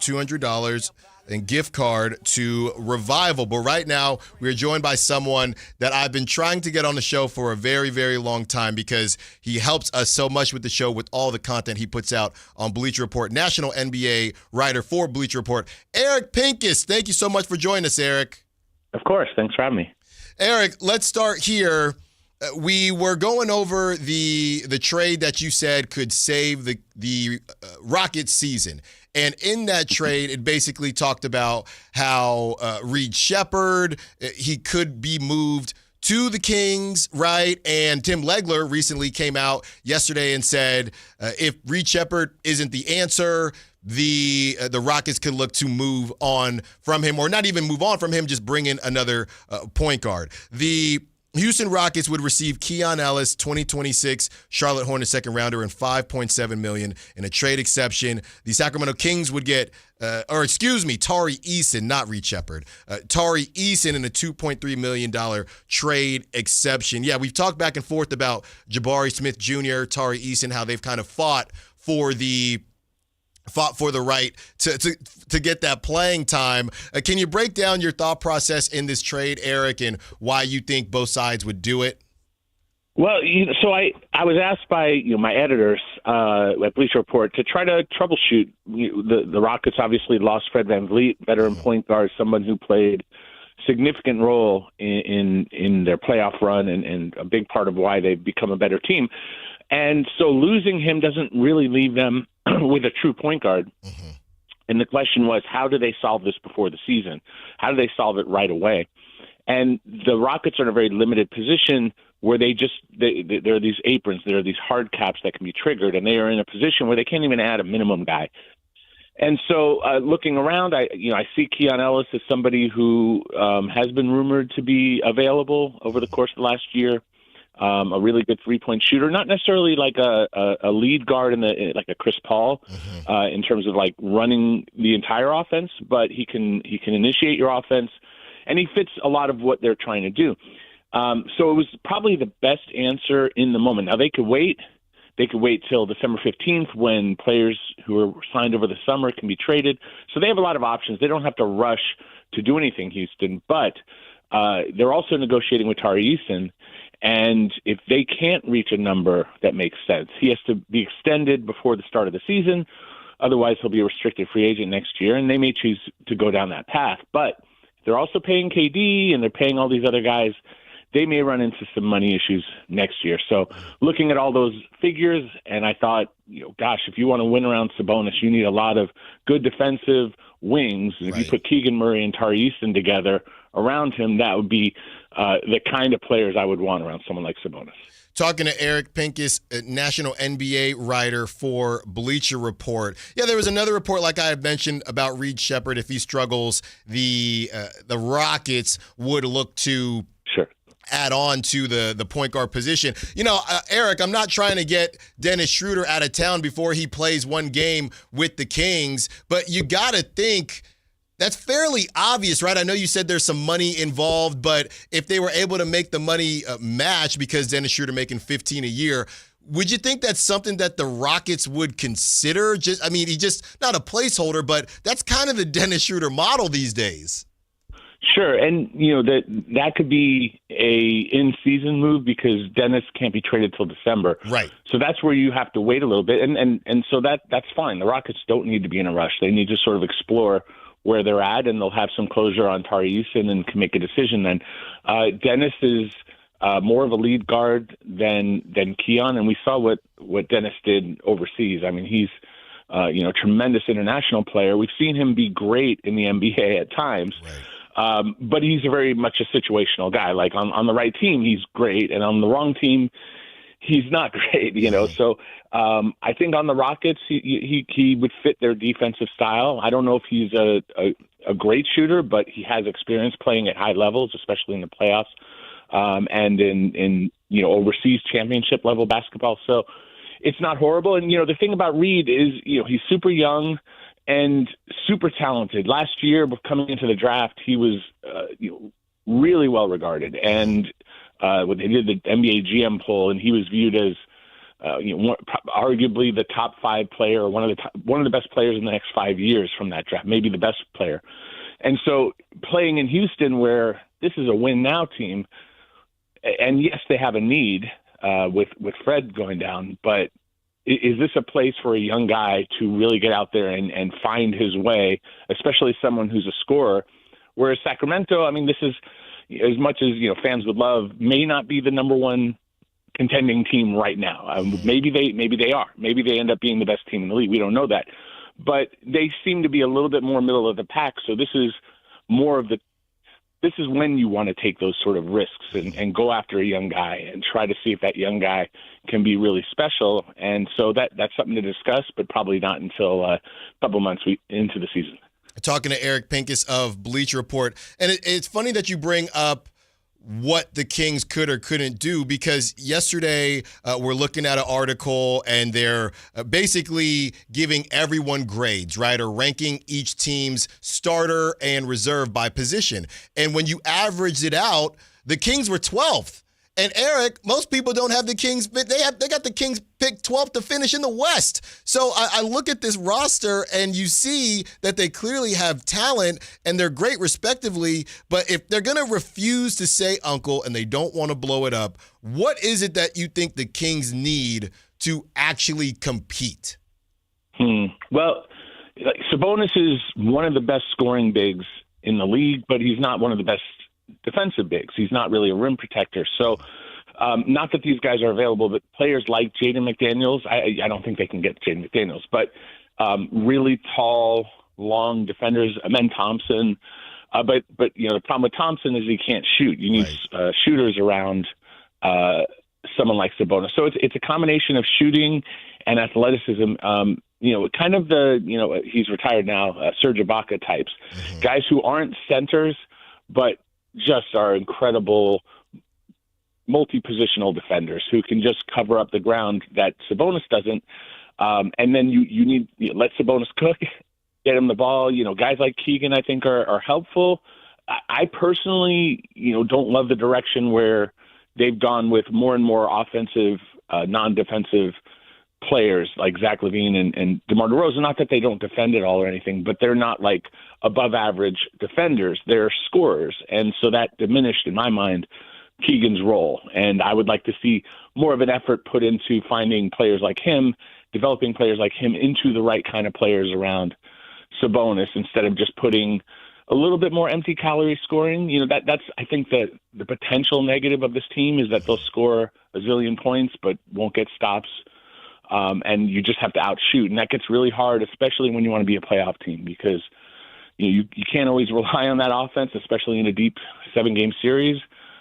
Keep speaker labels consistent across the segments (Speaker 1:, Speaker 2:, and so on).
Speaker 1: $200 and gift card to Revival. But right now, we're joined by someone that I've been trying to get on the show for a very, very long time because he helps us so much with the show with all the content he puts out on Bleacher Report, national NBA writer for Bleacher Report. Eric Pincus, thank you so much for joining us, Eric.
Speaker 2: Of course. Thanks for having me.
Speaker 1: Eric, let's start here. We were going over the trade that you said could save the Rockets season. And in that trade, it basically talked about how Reed Sheppard, he could be moved to the Kings, right? And Tim Legler recently came out yesterday and said if Reed Sheppard isn't the answer, the Rockets could look to move on from him, or not even move on from him, just bring in another point guard. The Houston Rockets would receive Keon Ellis, 2026 Charlotte Hornets second rounder, and $5.7 million in a trade exception. The Sacramento Kings would get, Tari Eason, not Reed Sheppard, Tari Eason in a $2.3 million trade exception. Yeah, we've talked back and forth about Jabari Smith Jr., Tari Eason, how they've kind of fought for the right to get that playing time. Can you break down your thought process in this trade, Eric, and why you think both sides would do it?
Speaker 2: Well, so I was asked by my editors at Bleacher Report to try to troubleshoot. The Rockets obviously lost Fred VanVleet, veteran point guard, someone who played significant role in their playoff run and a big part of why they've become a better team. And so losing him doesn't really leave them with a true point guard. Mm-hmm. And the question was, how do they solve this before the season? How do they solve it right away? And the Rockets are in a very limited position where there are these aprons, there are these hard caps that can be triggered, and they are in a position where they can't even add a minimum guy. And so looking around, I see Keon Ellis as somebody who has been rumored to be available over the course of the last year. A really good three-point shooter, not necessarily like a lead guard like a Chris Paul, in terms of like running the entire offense, but he can initiate your offense, and he fits a lot of what they're trying to do. So it was probably the best answer in the moment. Now they could wait. They could wait till December 15th when players who are signed over the summer can be traded. So they have a lot of options. They don't have to rush to do anything, Houston, but they're also negotiating with Tari Eason. And if they can't reach a number that makes sense, he has to be extended before the start of the season. Otherwise, he'll be a restricted free agent next year, and they may choose to go down that path. But they're also paying KD, and they're paying all these other guys. They may run into some money issues next year. So looking at all those figures, and I thought, if you want to win around Sabonis, you need a lot of good defensive wings. And if you put Keegan Murray and Tari Eason together around him, that would be the kind of players I would want around someone like Sabonis.
Speaker 1: Talking to Eric Pincus, a national NBA writer for Bleacher Report. Yeah, there was another report, like I had mentioned, about Reed Sheppard. If he struggles, the Rockets would look to add on to the point guard position. Eric, I'm not trying to get Dennis Schroeder out of town before he plays one game with the Kings, but you got to think that's fairly obvious, right? I know you said there's some money involved, but if they were able to make the money match because Dennis Schroeder making $15 a year, would you think that's something that the Rockets would consider? He's just not a placeholder, but that's kind of the Dennis Schroeder model these days.
Speaker 2: Sure, and that could be a in-season move because Dennis can't be traded till December.
Speaker 1: Right.
Speaker 2: So that's where you have to wait a little bit, and so that's fine. The Rockets don't need to be in a rush. They need to sort of explore where they're at, and they'll have some closure on Tari Eason and can make a decision then. Dennis is more of a lead guard than Keon, and we saw what Dennis did overseas. I mean, he's a tremendous international player. We've seen him be great in the NBA at times. Right. But he's very much a situational guy. Like on the right team, he's great, and on the wrong team, he's not great. So I think on the Rockets, he would fit their defensive style. I don't know if he's a great shooter, but he has experience playing at high levels, especially in the playoffs and in overseas championship level basketball. So it's not horrible. And the thing about Reed is he's super young and super talented. Last year, coming into the draft, he was really well regarded. And when they did the NBA GM poll, and he was viewed as arguably the top 5 player, or one of the best players in the next 5 years from that draft, maybe the best player. And so playing in Houston, where this is a win now team, and yes, they have a need with Fred going down, but is this a place for a young guy to really get out there and find his way, especially someone who's a scorer? Whereas Sacramento, I mean, this is, as much as fans would love, may not be the number one contending team right now. Maybe they are. Maybe they end up being the best team in the league. We don't know that, but they seem to be a little bit more middle of the pack. So this is more of this is when you want to take those sort of risks and go after a young guy and try to see if that young guy can be really special. And so that's something to discuss, but probably not until a couple months into the season.
Speaker 1: Talking to Eric Pincus of Bleacher Report. And it's funny that you bring up what the Kings could or couldn't do, because yesterday we're looking at an article and they're basically giving everyone grades, right, or ranking each team's starter and reserve by position. And when you averaged it out, the Kings were 12th. And Eric, most people don't have the Kings. They got the Kings picked 12th to finish in the West. So I look at this roster and you see that they clearly have talent and they're great respectively. But if they're going to refuse to say uncle and they don't want to blow it up, what is it that you think the Kings need to actually compete?
Speaker 2: Well, Sabonis is one of the best scoring bigs in the league, but he's not one of the best defensive bigs. He's not really a rim protector. So not that these guys are available, but players like Jaden McDaniels, I don't think they can get Jaden McDaniels, but really tall, long defenders, Amen Thompson. But the problem with Thompson is he can't shoot. You need shooters around someone like Sabonis. So it's a combination of shooting and athleticism. Kind of he's retired now, Serge Ibaka types, guys who aren't centers, but just are incredible multi-positional defenders who can just cover up the ground that Sabonis doesn't. And then you need let Sabonis cook, get him the ball. Guys like Keegan, I think, are helpful. I personally, don't love the direction where they've gone with more and more offensive, non-defensive players like Zach LaVine and DeMar DeRozan. Not that they don't defend at all or anything, but they're not like above average defenders. They're scorers. And so that diminished, in my mind, Keegan's role. And I would like to see more of an effort put into finding players like him, developing players like him into the right kind of players around Sabonis, instead of just putting a little bit more empty calorie scoring. That's, I think, that the potential negative of this team is that they'll score a zillion points but won't get stops. And you just have to outshoot. And that gets really hard, especially when you want to be a playoff team, because you can't always rely on that offense, especially in a deep 7-game series.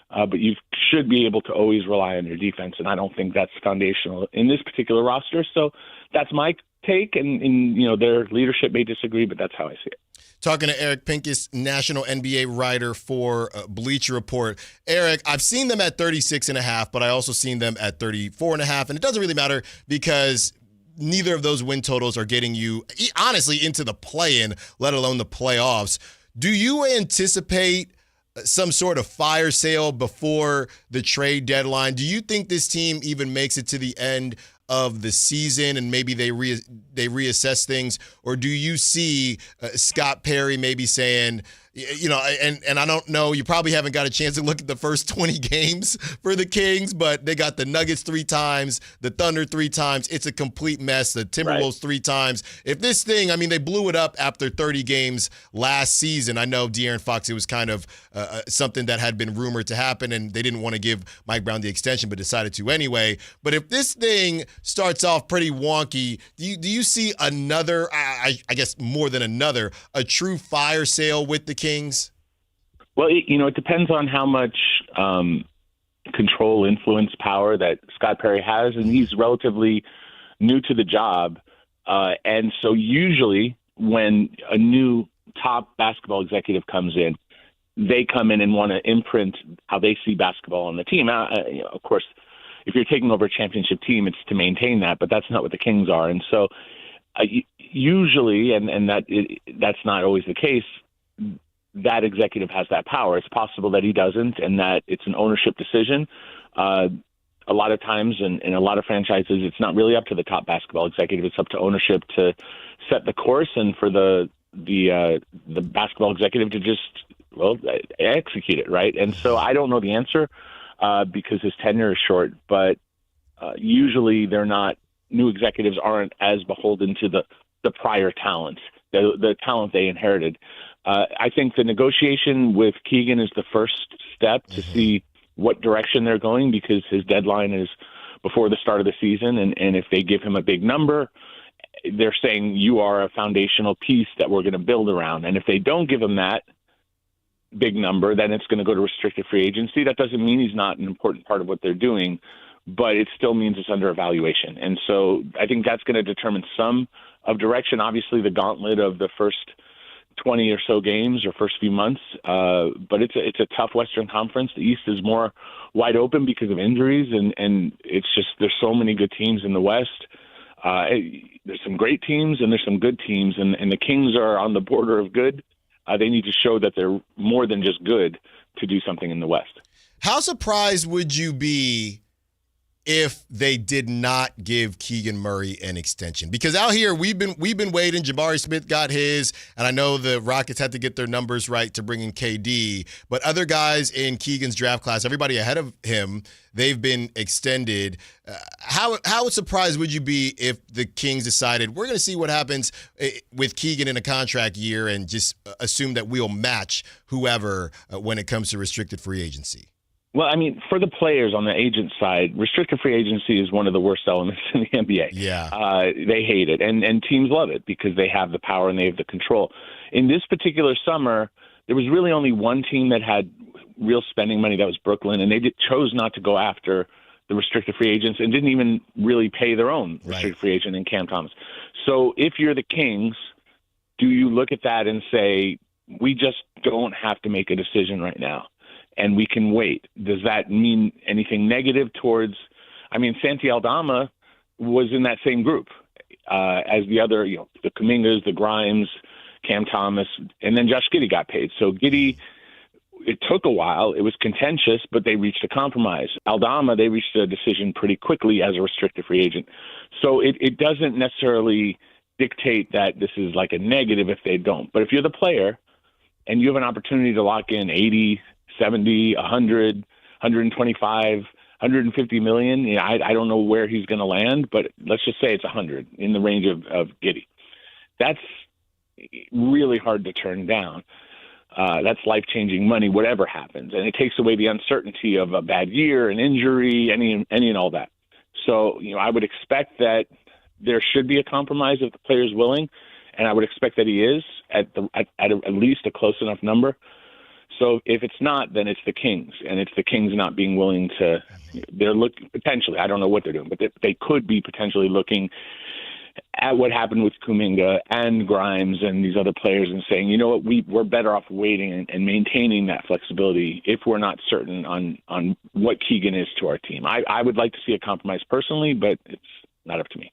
Speaker 2: But you should be able to always rely on your defense. And I don't think that's foundational in this particular roster. So that's my take. And their leadership may disagree, but that's how I see it.
Speaker 1: Talking to Eric Pincus, national NBA writer for Bleacher Report. Eric, I've seen them at 36.5, but I also seen them at 34.5, and it doesn't really matter because neither of those win totals are getting you, honestly, into the play-in, let alone the playoffs. Do you anticipate some sort of fire sale before the trade deadline? Do you think this team even makes it to the end of the season and maybe they reassess things? Or do you see Scott Perry maybe saying, and I don't know, you probably haven't got a chance to look at the first 20 games for the Kings, but they got the Nuggets 3 times, the Thunder 3 times. It's a complete mess. The Timberwolves 3 times. If this thing, they blew it up after 30 games last season. I know De'Aaron Fox, it was kind of something that had been rumored to happen, and they didn't want to give Mike Brown the extension, but decided to anyway. But if this thing starts off pretty wonky, do you see another, I guess more than another, a true fire sale with the Kings?
Speaker 2: Well, it depends on how much control, influence, power that Scott Perry has, and he's relatively new to the job. And so usually when a new top basketball executive comes in, they come in and want to imprint how they see basketball on the team. Of course, if you're taking over a championship team, it's to maintain that, but that's not what the Kings are. And so usually, and that's not always the case, that executive has that power. It's possible that he doesn't, and that it's an ownership decision. a lot of times in a lot of franchises, it's not really up to the top basketball executive. It's up to ownership to set the course, and for the basketball executive to just execute it, right? And so I don't know the answer because his tenure is short, but usually new executives aren't as beholden to the prior talent, the talent they inherited. I think the negotiation with Keegan is the first step to see what direction they're going, because his deadline is before the start of the season. And if they give him a big number, they're saying you are a foundational piece that we're going to build around. And if they don't give him that big number, then it's going to go to restricted free agency. That doesn't mean he's not an important part of what they're doing, but it still means it's under evaluation. And so I think that's going to determine some of direction. Obviously, the gauntlet of the first 20 or so games or first few months, but it's a tough Western Conference. The East is more wide open because of injuries, and it's just there's so many good teams in the West. There's some great teams and there's some good teams, and the Kings are on the border of good. They need to show that they're more than just good to do something in the West.
Speaker 1: How surprised would you be if they did not give Keegan Murray an extension? Because out here we've been waiting. Jabari Smith got his, and I know the Rockets had to get their numbers right to bring in KD, but other guys in Keegan's draft class, everybody ahead of him, they've been extended. How surprised would you be if the Kings decided we're going to see what happens with Keegan in a contract year and just assume that we'll match whoever when it comes to restricted free agency?
Speaker 2: Well, I mean, for the players on the agent side, restricted free agency is one of the worst elements in the NBA.
Speaker 1: Yeah.
Speaker 2: They hate it, and teams love it because they have the power and they have the control. In this particular summer, there was really only one team that had real spending money. That was Brooklyn, and they chose not to go after the restricted free agents and didn't even really pay their own restricted free agent in Cam Thomas. So if you're the Kings, do you look at that and say, we just don't have to make a decision right now, and we can wait? Does that mean anything negative towards – I mean, Santi Aldama was in that same group as the other, the Kumingas, the Grimes, Cam Thomas, and then Josh Giddey got paid. So Giddey, it took a while. It was contentious, but they reached a compromise. Aldama, they reached a decision pretty quickly as a restricted free agent. So it doesn't necessarily dictate that this is like a negative if they don't. But if you're the player and you have an opportunity to lock in 80, 70, 100, 125, 150 million. I don't know where he's going to land, but let's just say it's 100 in the range of Giddey. That's really hard to turn down. That's life-changing money, whatever happens. And it takes away the uncertainty of a bad year, an injury, any and all that. So, I would expect that there should be a compromise if the player is willing, and I would expect that he is at least a close enough number. So if it's not, then it's the Kings, and it's the Kings not being willing to. They're looking potentially. I don't know what they're doing, but they could be potentially looking at what happened with Kuminga and Grimes and these other players and saying, you know what, we're better off waiting and maintaining that flexibility if we're not certain on what Keegan is to our team. I would like to see a compromise personally, but it's not up to me.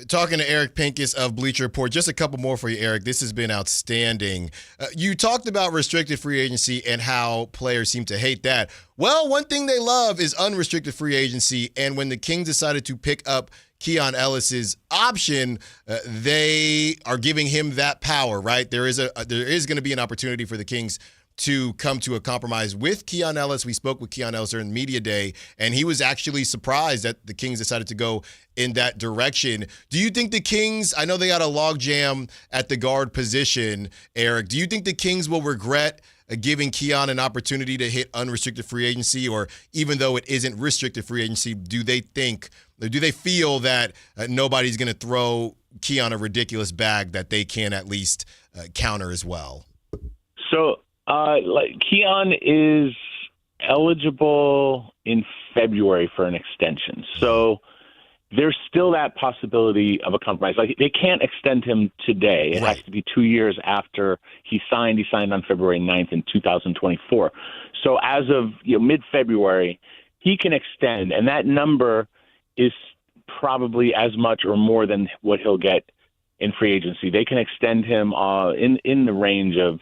Speaker 1: Talking to Eric Pincus of Bleacher Report. Just a couple more for you, Eric. This has been outstanding. You talked about restricted free agency and how players seem to hate that. Well, one thing they love is unrestricted free agency, and when the Kings decided to pick up Keon Ellis's option, they are giving him that power, right? There is going to be an opportunity for the Kings to come to a compromise with Keon Ellis. We spoke with Keon Ellis during Media Day, and he was actually surprised that the Kings decided to go in that direction. Do you think the Kings, I know they got a logjam at the guard position, Eric, do you think the Kings will regret giving Keon an opportunity to hit unrestricted free agency, or even though it isn't restricted free agency, do they feel that nobody's going to throw Keon a ridiculous bag that they can at least counter as well?
Speaker 2: So, Keon is eligible in February for an extension. So there's still that possibility of a compromise. Like, they can't extend him today. It has to be 2 years after he signed. He signed on February 9th in 2024. So as of mid-February, he can extend, and that number is probably as much or more than what he'll get in free agency. They can extend him in the range of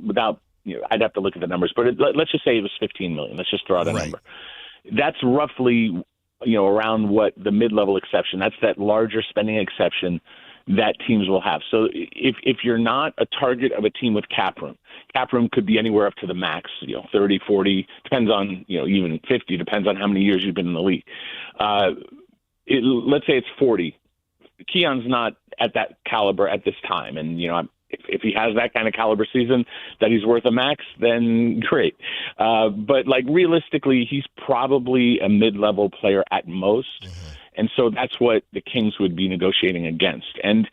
Speaker 2: without, I'd have to look at the numbers, but let's just say it was $15 million. Let's just throw out a number. that's roughly, around what the mid-level exception. That's that larger spending exception that teams will have. So if you're not a target of a team with cap room could be anywhere up to the max, 30, 40, depends on, even 50, depends on how many years you've been in the league. Let's say it's 40. Keon's not at that caliber at this time. And, if he has that kind of caliber season that he's worth a max, then great. But realistically, he's probably a mid-level player at most. Mm-hmm. And so that's what the Kings would be negotiating against. And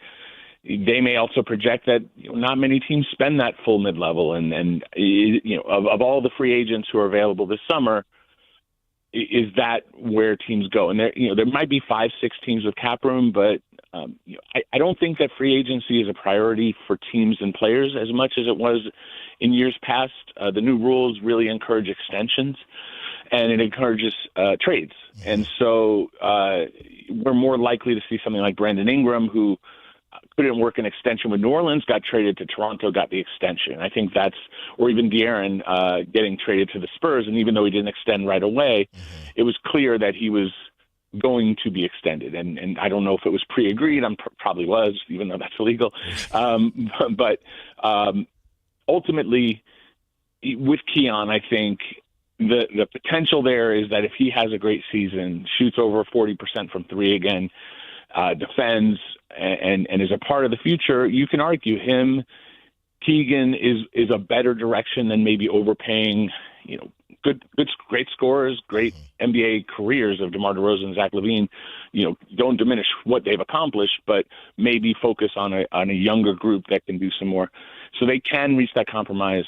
Speaker 2: they may also project that not many teams spend that full mid-level. And of all the free agents who are available this summer, is that where teams go? And there might be 5-6 teams with cap room, but I don't think that free agency is a priority for teams and players as much as it was in years past. The new rules really encourage extensions, and it encourages trades. And so we're more likely to see something like Brandon Ingram, who couldn't work an extension with New Orleans, got traded to Toronto, got the extension. I think or even De'Aaron getting traded to the Spurs, and even though he didn't extend right away, it was clear that he was going to be extended. And I don't know if it was pre-agreed. Probably was, even though that's illegal. But ultimately, with Keon, I think the potential there is that if he has a great season, shoots over 40% from three again, defends, and is a part of the future, you can argue him, Keegan is a better direction than maybe overpaying, great scorers, great NBA careers of DeMar DeRozan and Zach LaVine. Don't diminish what they've accomplished, but maybe focus on a younger group that can do some more. So they can reach that compromise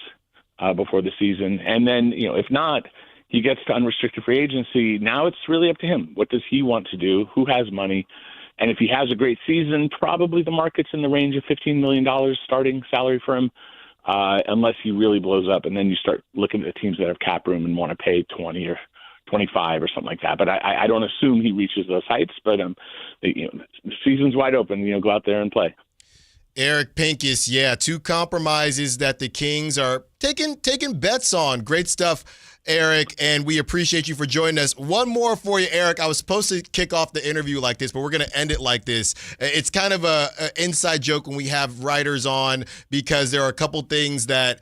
Speaker 2: before the season. And then, if not, he gets to unrestricted free agency. Now it's really up to him. What does he want to do? Who has money? And if he has a great season, probably the market's in the range of $15 million starting salary for him, unless he really blows up. And then you start looking at the teams that have cap room and want to pay 20 or 25 or something like that. But I don't assume he reaches those heights. But the season's wide open. Go out there and play.
Speaker 1: Eric Pincus, two compromises that the Kings are taking bets on. Great stuff, Eric, and we appreciate you for joining us. One more for you, Eric. I was supposed to kick off the interview like this, but we're going to end it like this. It's kind of an inside joke when we have writers on, because there are a couple things that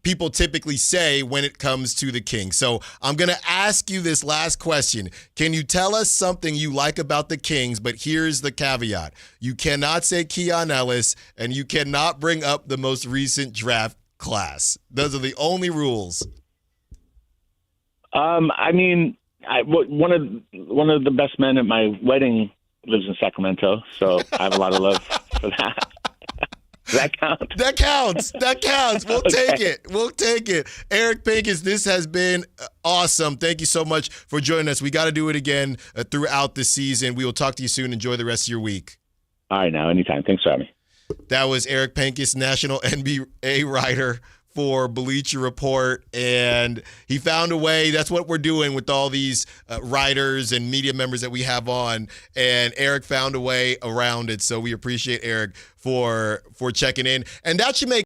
Speaker 1: people typically say when it comes to the Kings. So I'm going to ask you this last question. Can you tell us something you like about the Kings? But here's the caveat. You cannot say Keon Ellis, and you cannot bring up the most recent draft class. Those are the only rules.
Speaker 2: One of the best men at my wedding lives in Sacramento, so I have a lot of love for that. Does that count?
Speaker 1: That counts. That counts. We'll take it. We'll take it. Eric Pincus, this has been awesome. Thank you so much for joining us. We got to do it again throughout the season. We will talk to you soon. Enjoy the rest of your week.
Speaker 2: All right, now, anytime. Thanks for having me.
Speaker 1: That was Eric Pincus, national NBA writer for Bleacher Report, and he found a way. That's what we're doing with all these writers and media members that we have on, and Eric found a way around it. So we appreciate Eric for checking in, and that should make